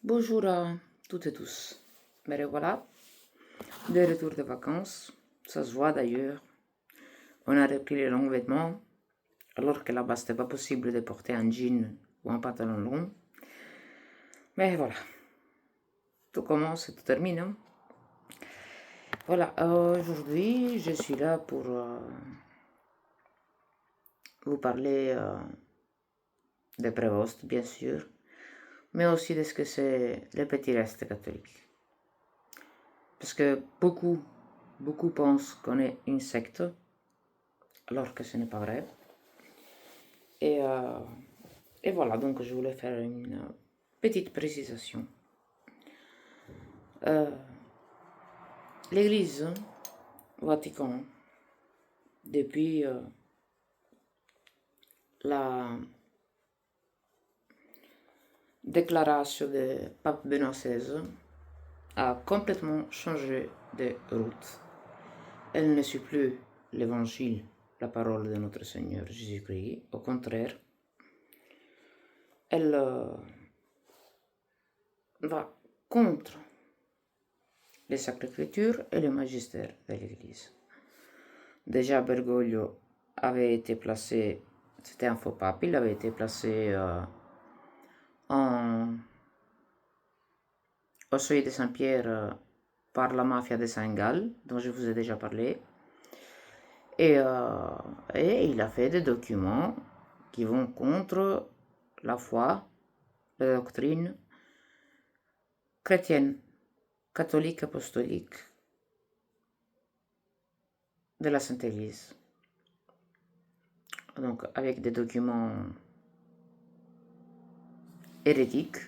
Bonjour à toutes et tous. Me revoilà, de retour de vacances. Ça se voit d'ailleurs. On a repris les longs vêtements, alors que là-bas c'était pas possible de porter un jean ou un pantalon long. Mais voilà, tout commence et tout termine, hein. Voilà, aujourd'hui je suis là pour vous parler des prévostes, bien sûr, mais aussi de ce que c'est le petit reste catholique. Parce que beaucoup pensent qu'on est une secte, alors que ce n'est pas vrai. Et, euh, et voilà, donc je voulais faire une petite précision. L'Église Vatican, depuis la déclaration de Pape Benoît XVI, a complètement changé de route. Elle ne suit plus l'Évangile, la parole de notre Seigneur Jésus-Christ. Au contraire, elle va contre les Sacres Écritures et le magistère de l'Église. Déjà, Bergoglio avait été placé, c'était un faux pape, il avait été placé au seuil de Saint-Pierre par la mafia de Saint-Gall, dont je vous ai déjà parlé. Et il a fait des documents qui vont contre la foi, la doctrine chrétienne, catholique, apostolique de la Sainte Église. Donc avec des documents hérétiques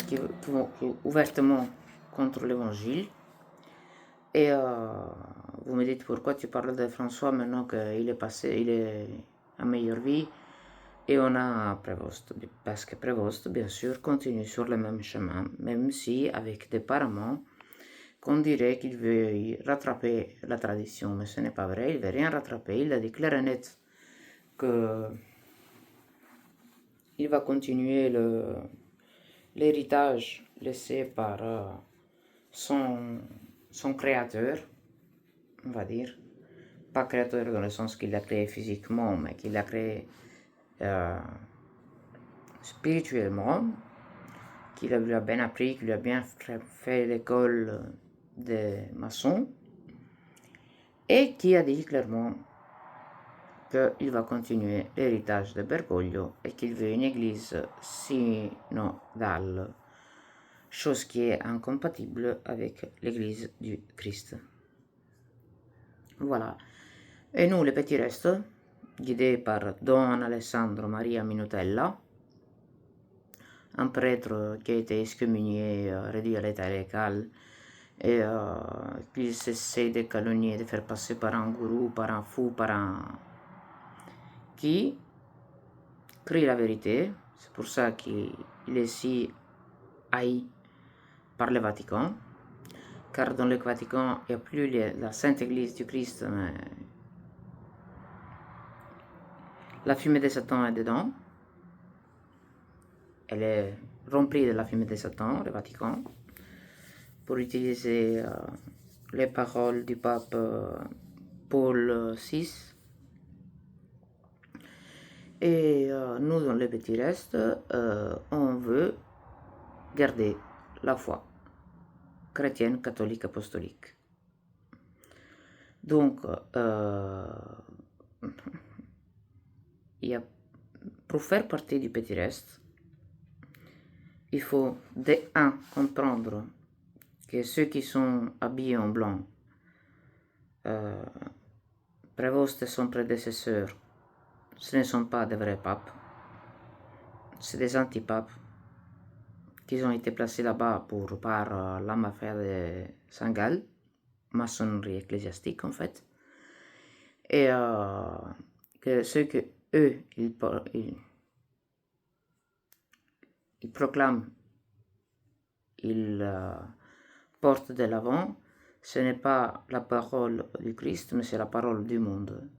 qui vont ouvertement contre l'Évangile. Et vous me dites pourquoi tu parles de François maintenant qu'il est passé, il est à meilleure vie. Et on a Prévost, parce que Prévost, bien sûr, continue sur le même chemin, même si avec des paraments qu'on dirait qu'il veut rattraper la tradition, mais ce n'est pas vrai, il ne veut rien rattraper, il a dit clair et net qu'il va continuer l'héritage laissé par son créateur, on va dire, pas créateur dans le sens qu'il l'a créé physiquement, mais qu'il l'a créé spirituellement, qu'il lui a bien appris, qu'il lui a bien fait l'école des maçons, et qui a dit clairement qu'il va continuer l'héritage de Bergoglio et qu'il veut une église synodale, chose qui est incompatible avec l'église du Christ. Voilà. Et nous, les petits restes, guidés par Don Alessandro Maria Minutella, un prêtre qui a été excommunié, réduit à l'état légal, et qu'il s'essaie de calomnier, de faire passer par un gourou, par un fou, par un... qui crie la vérité. C'est pour ça qu'il est si haï par le Vatican, car dans le Vatican, il n'y a plus la Sainte Église du Christ, mais la fumée de Satan est dedans. Elle est remplie de la fumée de Satan, le Vatican, pour utiliser les paroles du pape Paul VI. Et nous, dans les petits restes, on veut garder la foi chrétienne, catholique, apostolique. Donc, pour faire partie du petit reste, il faut de 1 comprendre que ceux qui sont habillés en blanc, Prévost et son prédécesseur, ce ne sont pas des vrais papes, c'est des antipapes qui ont été placés là-bas par la mafia de Saint-Gall, maçonnerie ecclésiastique en fait, et que ce que eux ils proclament, ils portent de l'avant, ce n'est pas la parole du Christ, mais c'est la parole du monde.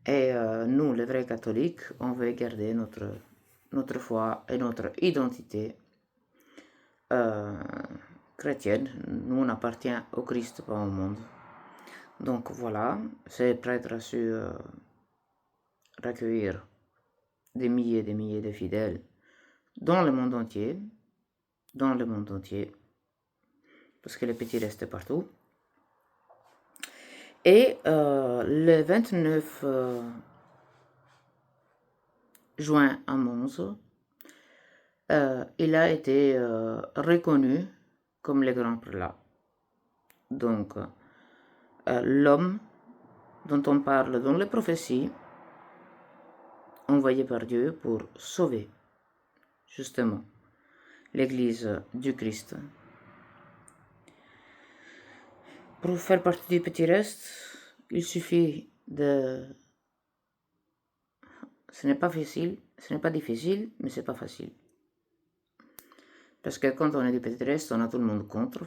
Et nous, les vrais catholiques, on veut garder notre notre foi et notre identité chrétienne. Nous, on appartient au Christ, pas au monde. Donc voilà, ces prêtres a su recueillir des milliers de fidèles dans le monde entier, parce que les petits restent partout. Et le 29 juin à Mons, il a été reconnu comme le grand prélat. Donc, l'homme dont on parle dans les prophéties, envoyé par Dieu pour sauver, justement, l'Église du Christ. Pour faire partie du petit reste, il suffit de... Ce n'est pas difficile, mais c'est pas facile. Parce que quand on est du petit reste, on a tout le monde contre.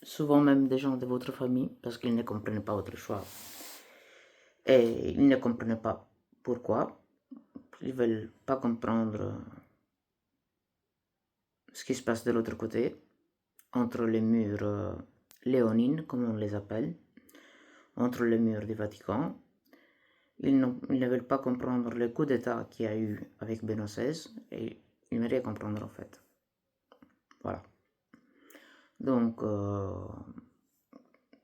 Souvent même des gens de votre famille, parce qu'ils ne comprennent pas votre choix. Et ils ne comprennent pas pourquoi. Ils ne veulent pas comprendre ce qui se passe de l'autre côté, entre les murs léonines, comme on les appelle, entre les murs du Vatican. Ils ne veulent pas comprendre le coup d'État qu'il y a eu avec Benoît XVI, et ils n'aimeraient comprendre en fait. Voilà. Donc,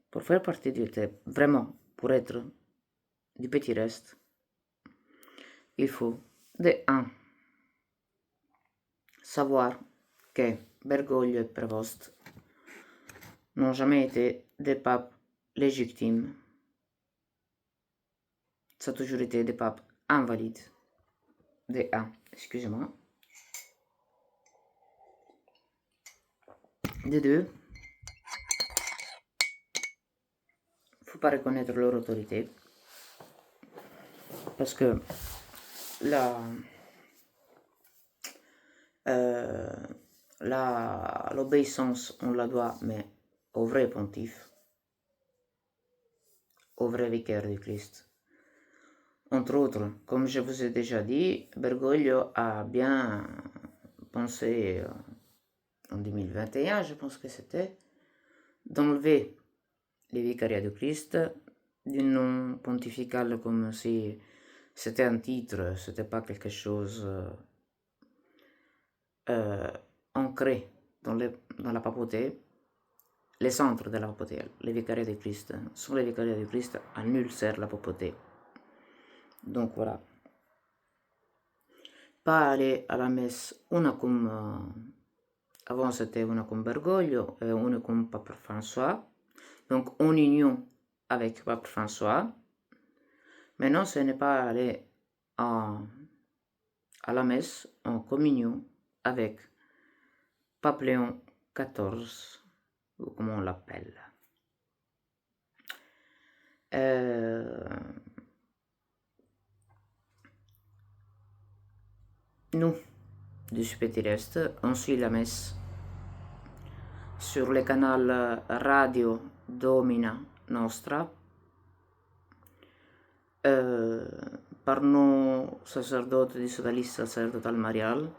pour faire partie du TEP, vraiment, pour être du petit reste, il faut, de 1, savoir que Bergoglio et Prévost n'ont jamais été des papes légitimes. Ça a toujours été des papes invalides. De 1, excusez-moi. De 2, faut pas reconnaître leur autorité. Parce que l'obéissance, on la doit, mais au vrai pontife, au vrai vicaire du Christ. Entre autres, comme je vous ai déjà dit, Bergoglio a bien pensé, en 2021, je pense que c'était, d'enlever les vicariats du Christ du nom pontifical, comme si c'était un titre, c'était pas quelque chose ancré dans la papauté. Les centres de la papauté, les vicariats du Christ, sont les vicariats du Christ, à nul sert la papauté. Donc voilà. Pas aller à la messe una comme avant c'était una comme Bergoglio et una comme Pape François, donc en union avec Pape François. Maintenant, ce n'est pas aller à la messe en communion avec Pape Léon XIV, ou comment on l'appelle. Nous, du Petit-Est, on suit la messe sur le canal Radio Domina Nostra par nos sacerdotes du sodalice sacerdotal marial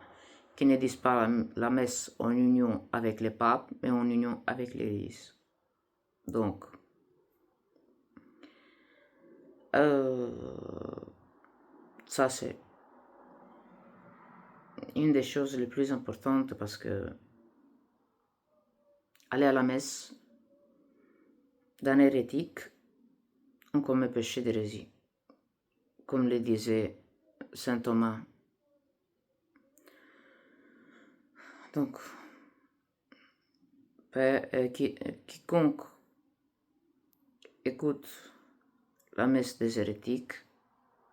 qui ne disent pas la messe en union avec le pape, mais en union avec l'Église. Donc, ça c'est une des choses les plus importantes, parce que aller à la messe d'un hérétique, on commet péché d'hérésie, comme le disait saint Thomas. Donc, quiconque écoute la messe des hérétiques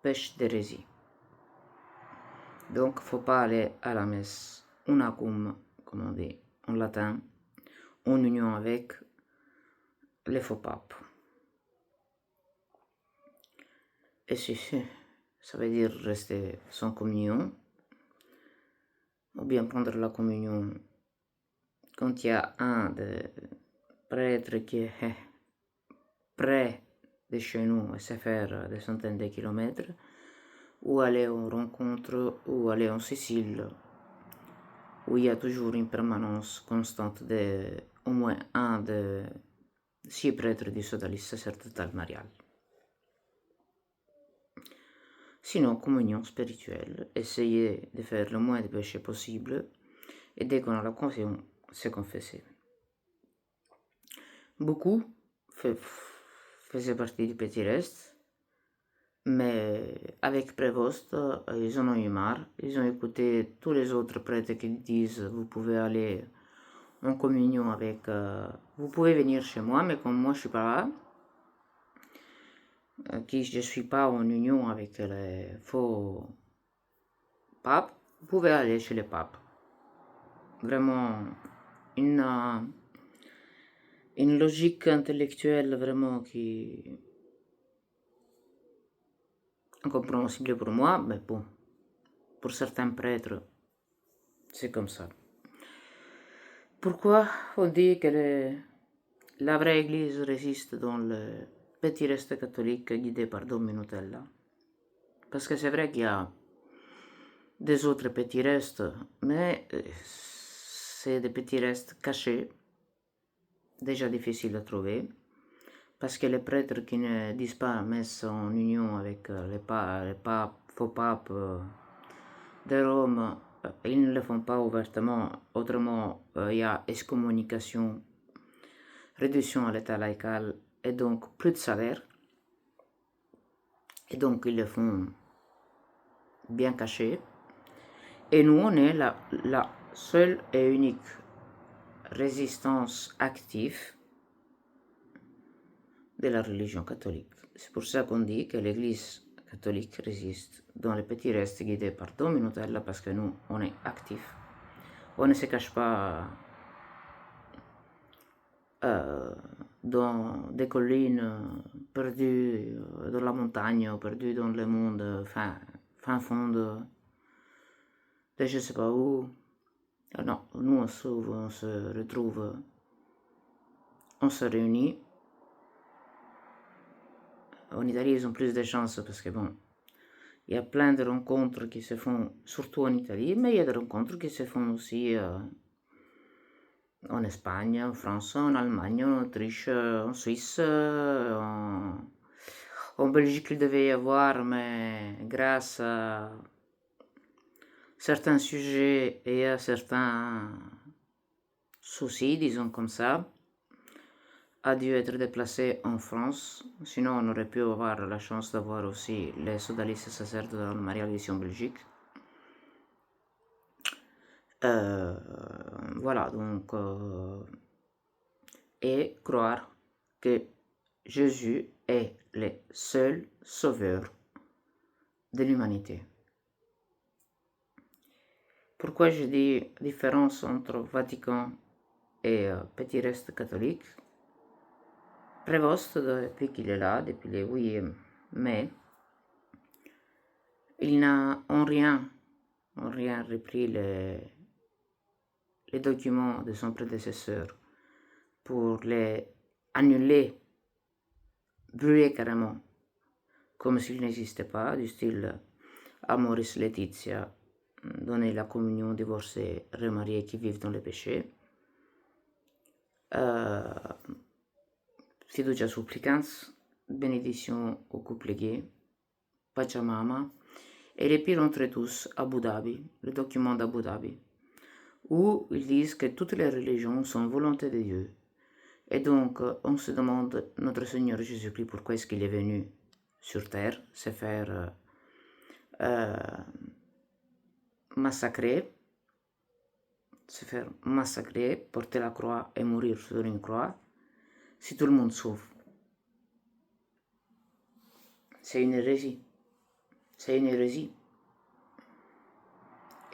pêche d'hérésie. Donc, faut pas aller à la messe una cum, comme on dit en latin, en union avec les faux papes. Et si ça veut dire rester sans communion, ou bien prendre la communion quand il y a un des prêtres qui est près de chez nous et sait faire des centaines de kilomètres, ou aller en rencontre, ou aller en Sicile, où il y a toujours une permanence constante de au moins un de 6 prêtres du sodalice sacerdotal marial. Sinon, communion spirituelle, essayez de faire le moins de péchés possible et dès qu'on a la conscience, se confesser. Beaucoup faisaient partie du petit reste, mais avec Prévost, ils en ont eu marre. Ils ont écouté tous les autres prêtres qui disent vous pouvez aller en communion avec, vous pouvez venir chez moi, mais comme moi je suis pas là, qui je suis pas en union avec les faux papes, vous pouvez aller chez les papes. Vraiment une logique intellectuelle vraiment qui incompréhensible pour moi, mais bon, pour certains prêtres, c'est comme ça. Pourquoi on dit que la vraie Église résiste dans le petit reste catholique guidé par Dom Minutella? Parce que c'est vrai qu'il y a des autres petits restes, mais c'est des petits restes cachés, déjà difficiles à trouver, parce que les prêtres qui ne disent pas messe en union avec les papes, faux papes de Rome, ils ne le font pas ouvertement, autrement il y a excommunication, réduction à l'état laïcal et donc plus de salaire, et donc ils le font bien caché. Et nous, on est la seule et unique résistance active de la religion catholique. C'est pour ça qu'on dit que l'Église catholique résiste dans les petits restes guidés par Dom Minutella, parce que nous, on est actifs. On ne se cache pas dans des collines perdues dans la montagne, perdues dans le monde, fin fond de je ne sais pas où. Non, nous on se retrouve, on se réunit. En Italie, ils ont plus de chances parce que bon, il y a plein de rencontres qui se font, surtout en Italie, mais il y a des rencontres qui se font aussi en Espagne, en France, en Allemagne, en Autriche, en Suisse, en Belgique il devait y avoir, mais grâce à certains sujets et à certains soucis, disons comme ça, a dû être déplacé en France. Sinon, on aurait pu avoir la chance d'avoir aussi les sodalistes sacerdotal marial ici en Belgique. Voilà, donc, et croire que Jésus est le seul sauveur de l'humanité. Pourquoi je dis différence entre Vatican et petit reste catholique? Prévost, depuis qu'il est là, depuis le 8 mai, il n'a en rien repris les documents de son prédécesseur pour les annuler, brûler carrément, comme s'il n'existait pas, du style Amoris Laetitia, donner la communion, divorcés, remariés qui vivent dans le péché, Fiducia Supplicans, bénédiction au couple gay, Pachamama, et le pire entre tous, Abu Dhabi, le document d'Abu Dhabi, où ils disent que toutes les religions sont volonté de Dieu. Et donc, on se demande, notre Seigneur Jésus-Christ, pourquoi est-ce qu'il est venu sur terre, se faire massacrer, porter la croix et mourir sur une croix, si tout le monde souffre. C'est une hérésie. C'est une hérésie.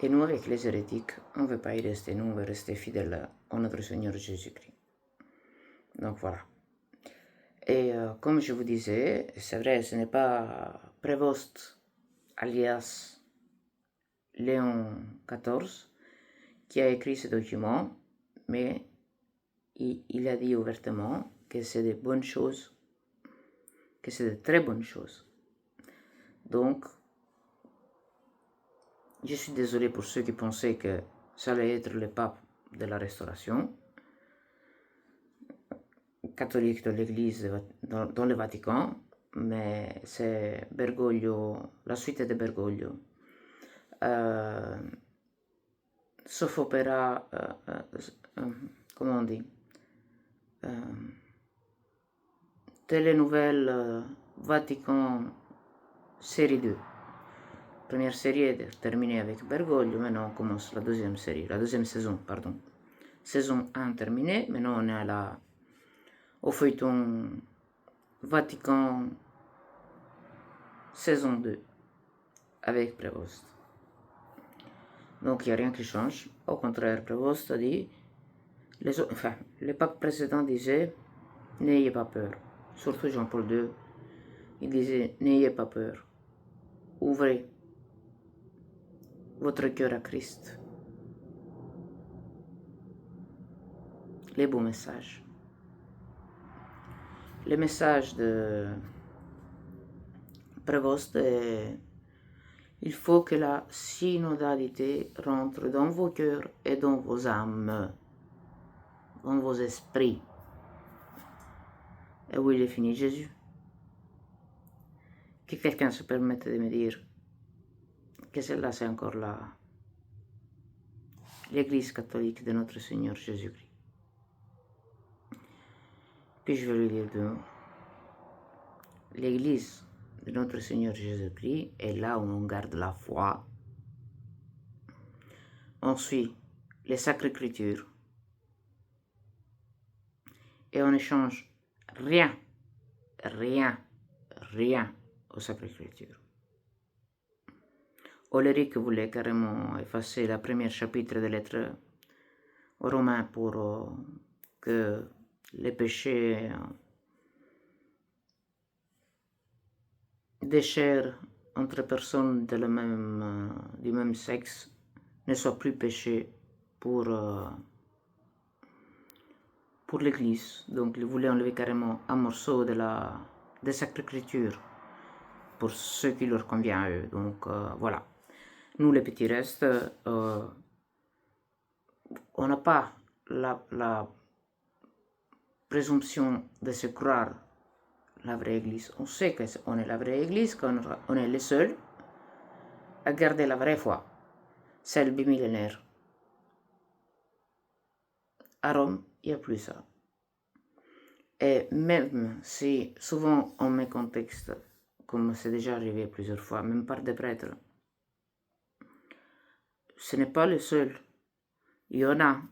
Et nous, avec les hérétiques, on ne veut pas y rester. Nous, on veut rester fidèles à notre Seigneur Jésus-Christ. Donc voilà. Et comme je vous disais, c'est vrai, ce n'est pas Prévost, alias Léon XIV, qui a écrit ce document, mais il a dit ouvertement que c'est de bonnes choses, que c'est de très bonnes choses. Donc, Je suis désolé pour ceux qui pensaient que ça allait être le pape de la Restauration catholique de l'Église dans le Vatican, mais c'est Bergoglio, la suite de Bergoglio. Sauf opéra, comment on dit, télénouvelle Vatican série 2. Première série est terminée avec Bergoglio, maintenant on commence la deuxième série, la deuxième saison, pardon. Saison 1 terminée, maintenant on est au feuilleton Vatican saison 2 avec Prévost. Donc il n'y a rien qui change. Au contraire, Prévost a dit, le pape précédent disait, n'ayez pas peur. Surtout Jean-Paul II, il disait, n'ayez pas peur. Ouvrez votre cœur à Christ. Les beaux messages. Le message de Prévost est, il faut que la synodalité rentre dans vos cœurs et dans vos âmes, dans vos esprits. Et où il est fini Jésus? Que quelqu'un se permette de me dire que celle-là c'est encore l'Église catholique de notre Seigneur Jésus-Christ. Puis je vais lui dire deux mots. L'Église de notre Seigneur Jésus-Christ est là où on garde la foi. On suit les Sacres Écritures. Et on n'échange rien aux Sacres Écritures. Oléric voulait carrément effacer le premier chapitre des lettres aux Romains pour que les péchés des chairs entre personnes du même sexe ne soient plus péchés pour l'Église. Donc il voulait enlever carrément un morceau des Sacres Écritures pour ce qui leur convient à eux. Donc voilà. Nous, les petits restes, on n'a pas la présomption de se croire la vraie Église. On sait qu'on est la vraie Église, qu'on est les seuls à garder la vraie foi, celle bimillénaire. À Rome, il n'y a plus ça. Et même si souvent on met contexte, comme c'est déjà arrivé plusieurs fois, même par des prêtres, ce n'est pas le seul. Il y en a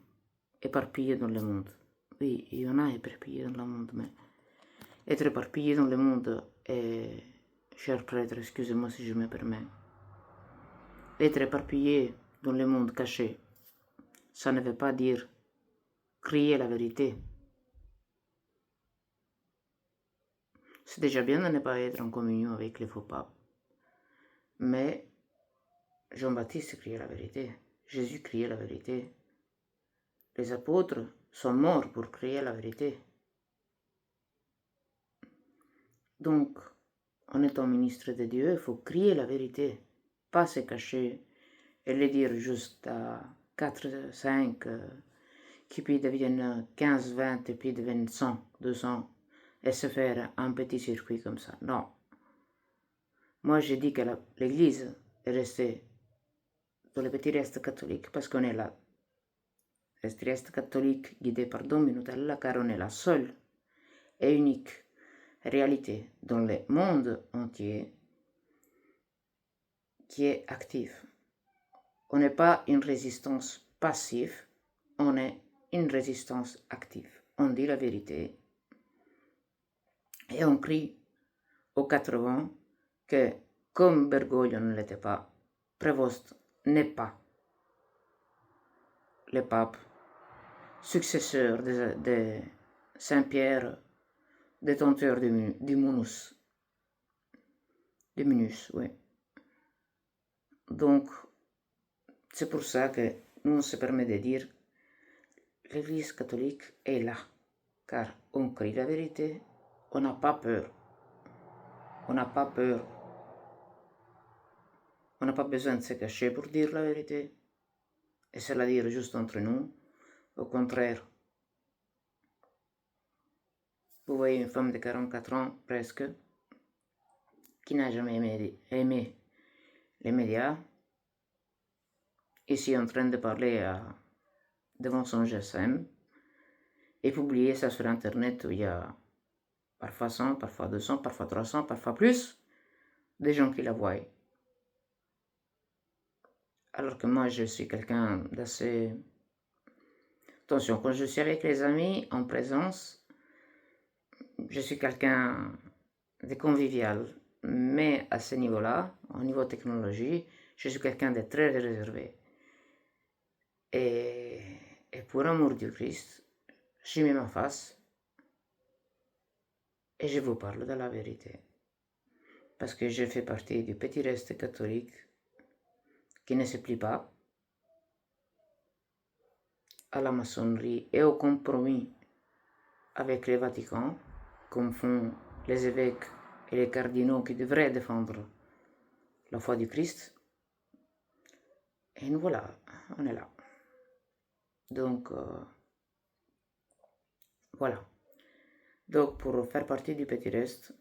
éparpillés dans le monde. Oui, il y en a éparpillés dans le monde, mais être éparpillé dans le monde, cher prêtre, excusez-moi si je me permets, être éparpillé dans le monde caché, ça ne veut pas dire crier la vérité. C'est déjà bien de ne pas être en communion avec les faux papes. Mais Jean-Baptiste criait la vérité. Jésus criait la vérité. Les apôtres sont morts pour crier la vérité. Donc, en étant ministre de Dieu, il faut crier la vérité, pas se cacher et le dire juste à 4, 5, qui puis deviennent 15, 20 et puis deviennent 100, 200 et se faire un petit circuit comme ça. Non. Moi, j'ai dit que l'Église est restée dans le petit reste catholique parce qu'on est là. Le reste catholique guidé par Don Minutella, car on est la seule et unique réalité dans le monde entier qui est active. On n'est pas une résistance passive, on est une résistance active. On dit la vérité et on crie aux 4 vents que, comme Bergoglio ne l'était pas, Prévost n'est pas le pape, successeur de Saint-Pierre, détenteur du Munus. Du Munus, oui. Donc, c'est pour ça que nous on se permet de dire l'Église catholique est là, car on crie la vérité, on n'a pas peur. On n'a pas peur. On n'a pas besoin de se cacher pour dire la vérité. Et c'est la dire juste entre nous. Au contraire, vous voyez une femme de 44 ans presque, qui n'a jamais aimé les médias, ici en train de parler devant son GSM, et publier ça sur Internet où il y a parfois 100, parfois 200, parfois 300, parfois plus, des gens qui la voient. Alors que moi, je suis quelqu'un d'assez... Attention, quand je suis avec les amis en présence, je suis quelqu'un de convivial. Mais à ce niveau-là, au niveau technologie, je suis quelqu'un de très réservé. Et pour amour du Christ, je mets ma face et je vous parle de la vérité. Parce que je fais partie du petit reste catholique qui ne se plie pas à la maçonnerie et au compromis avec le Vatican, comme font les évêques et les cardinaux qui devraient défendre la foi du Christ. Et nous voilà, on est là. Donc, voilà. Donc, pour faire partie du petit reste,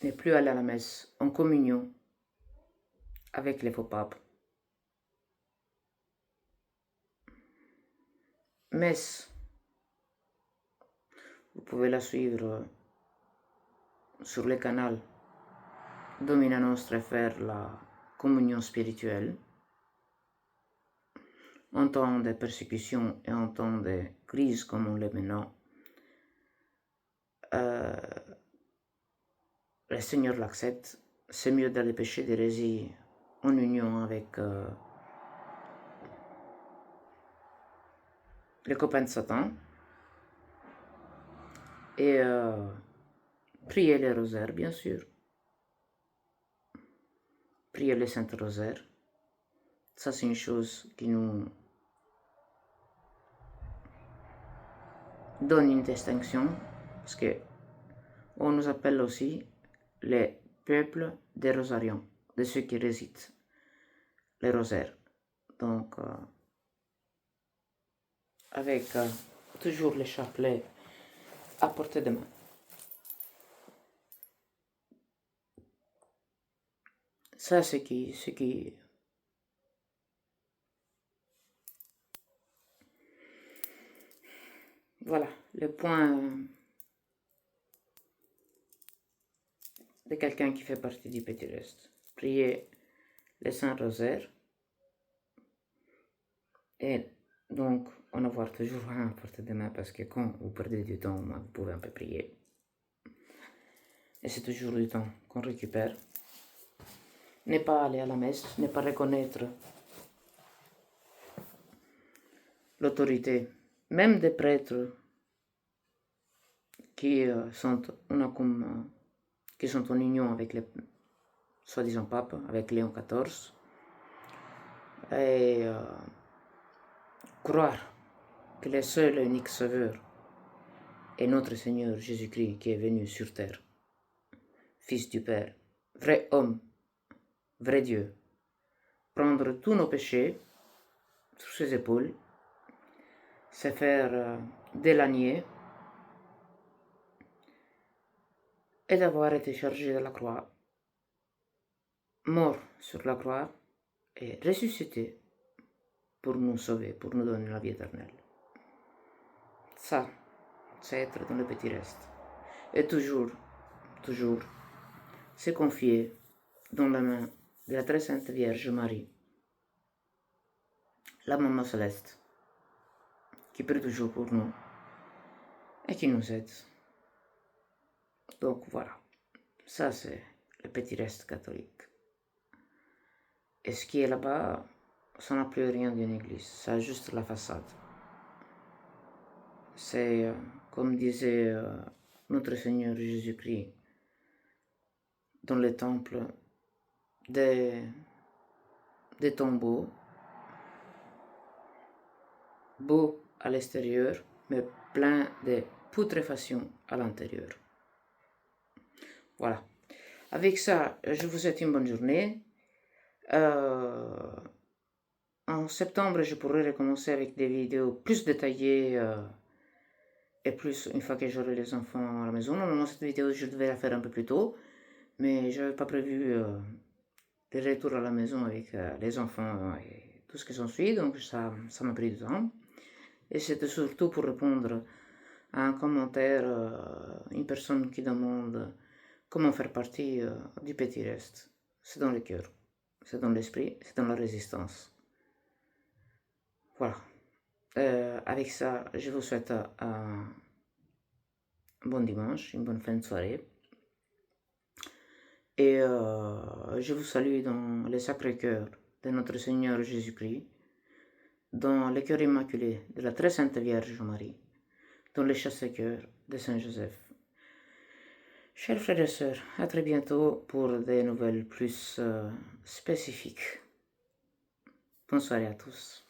ne plus aller à la messe en communion avec les faux papes. Messe, vous pouvez la suivre sur le canal Domina Nostra et faire la communion spirituelle. En temps de persécution et en temps de crise comme on l'est maintenant, le Seigneur l'accepte. C'est mieux d'aller pécher d'hérésie en union avec les copains de Satan et prier les rosaires, bien sûr. Prier les saintes rosaires. Ça, c'est une chose qui nous donne une distinction, parce que on nous appelle aussi les peuples des rosariens, de ceux qui récitent les rosaires. Donc, avec toujours les chapelets à portée de main. Ça, c'est qui voilà, le point de quelqu'un qui fait partie du petit reste. Prier les saints rosaires et donc en avoir toujours un à portée de main, parce que quand vous perdez du temps, vous pouvez un peu prier. Et c'est toujours du temps qu'on récupère. Ne pas aller à la messe, ne pas reconnaître l'autorité, même des prêtres qui sont en union avec les soi-disant papes, avec Léon XIV, et croire que le seul et unique sauveur est notre Seigneur Jésus-Christ qui est venu sur terre, Fils du Père, vrai homme, vrai Dieu, prendre tous nos péchés sur ses épaules, se faire délanier et d'avoir été chargé de la croix, mort sur la croix et ressuscité pour nous sauver, pour nous donner la vie éternelle. Ça, c'est être dans le petit reste. Et toujours, se confier dans la main de la très sainte Vierge Marie, la Maman Céleste, qui prie toujours pour nous et qui nous aide. Donc voilà, ça c'est le petit reste catholique. Et ce qui est là-bas, ça n'a plus rien d'une église, ça a juste la façade. C'est, comme disait notre Seigneur Jésus-Christ, dans le temple, des tombeaux, beaux à l'extérieur, mais plein de putréfaction à l'intérieur. Voilà. Avec ça, je vous souhaite une bonne journée. En septembre, je pourrais recommencer avec des vidéos plus détaillées et plus une fois que j'aurai les enfants à la maison. Normalement, cette vidéo, je devais la faire un peu plus tôt, mais je n'avais pas prévu des retours à la maison avec les enfants et tout ce qui s'ensuit, donc ça m'a pris du temps. Et c'était surtout pour répondre à un commentaire, une personne qui demande comment faire partie du petit reste. C'est dans le cœur, c'est dans l'esprit, c'est dans la résistance. Voilà. Avec ça, je vous souhaite un bon dimanche, une bonne fin de soirée. Et je vous salue dans le Sacré-Cœur de notre Seigneur Jésus-Christ, dans le cœur immaculé de la très sainte Vierge Marie, dans le chassé-cœur de Saint Joseph. Chers frères et sœurs, à très bientôt pour des nouvelles plus spécifiques. Bonne soirée à tous.